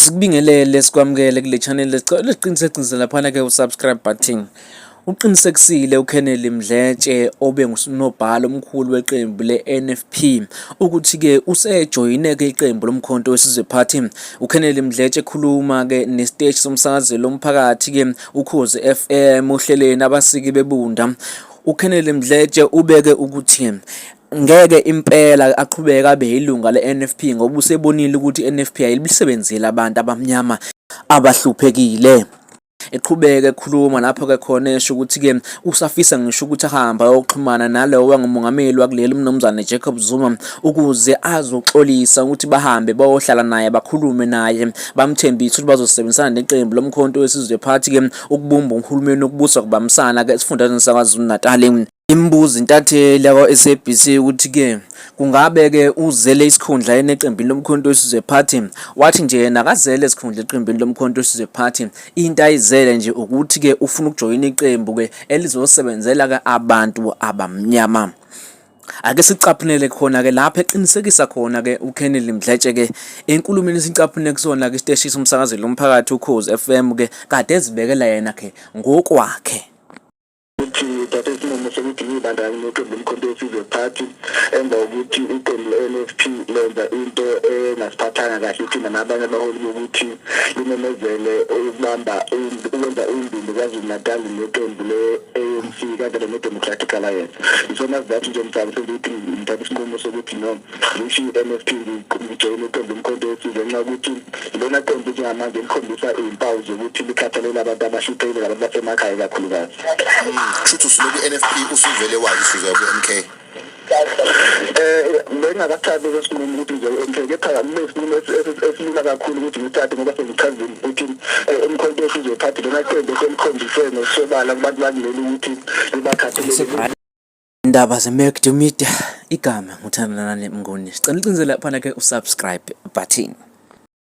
Sikubingelele sikwamukele kule channel lesiqinisekisa laphana ke usubscribe button. Uqinisekisile uKennedy Mdletshe obe ngunobhala omkhulu weqembu le-NFP ukuthi ke usejoyine ke iqembu lomkhonto wesizwe party. uKennedy Mdletshe ekhuluma ke nesiteshi somsakazelo omphakathi ke Ukhozi FM uhleleni abasiki bebunda. uKennedy Mdletshe ubeke ukuthi ngeke impela aqhubeka abe yilunga le-NFP ngoba usebonile ukuthi i-NFP ayibisebenzile abantu abamnyama abahluphekile. Eqhubeka ekhuluma lapho ke khona esho ukuthi ke usafisa ngisho ukuthi ahamba ayoxhumana nalowo wangumongameli wakuleli umnumzane Jacob Zuma ukuze azoxolisa ukuthi bahambe bayohlala naye bakhulume naye bamthembise ukuthi bazosebenzisana neqembu lomkhonto wesizwe party ke ukubumba uhulumeni okubusa kubambisana ke esifundazweni saKwaZulu-Natal. Imbuzi intatheli yakwa-SABC ukuthi ke kungabe ke uzele isikhundla eneqembini lomkhonto wesizwe party. Wathi nje yena akazele isikhundla eqembini lomkhonto wesizwe party, into ayizele nje ukuthi ke ufuna ukujoyina iqembu ke elizosebenzela ke abantu abamnyama. Ake sicaphunele khona ke lapha eqinisekisa khona ke uKennedy Mdletshe ke enkulumeni sicaphune kusona ke isiteshi somsakazelo omphakathi Ukhozi FM ke kade ezibekela yena ke ngokwakhe. That is no sokuthi ngibandakanye neqembu lomkhonto wesizwe party emva ukuthi iqembu le-NFP lenza into engasiphathanga kahle thina nabanye abaholi bokuthi limemezele ukubamba ukwenza indimbi KwaZulu-Natal neqembu le-ANC kanye ne-Democratic Alliance. Isona sizathu nje mthamo sokuthi ngithatha isinqumo sokuthi no ngisho i-NFP ngijoyine iqembu lomkhonto wesizwe ngenxa yokuthi lona qembu njengamanje likhombisa iy'mpawu zokuthi likhathalela abantu abahluphekile abantu basemakhaya kakhulukazi. Kushuthi usuloku NFP usuvele wazi usuza ku-MK. Bengakathathi kwesinqumo ukuthi nje MK kepha kunesinqumo esilula kakhulu ukuthi ngithathe ngoba sengichazile ukuthi umkhonto wesizwe party lona qembu selikhombise nokusobala kubantu bakileli ukuthi libakhathalele. Indaba ze-Media igama nguthandana Mnguni. Sicela uqinisekise lapha ke usubscribe button.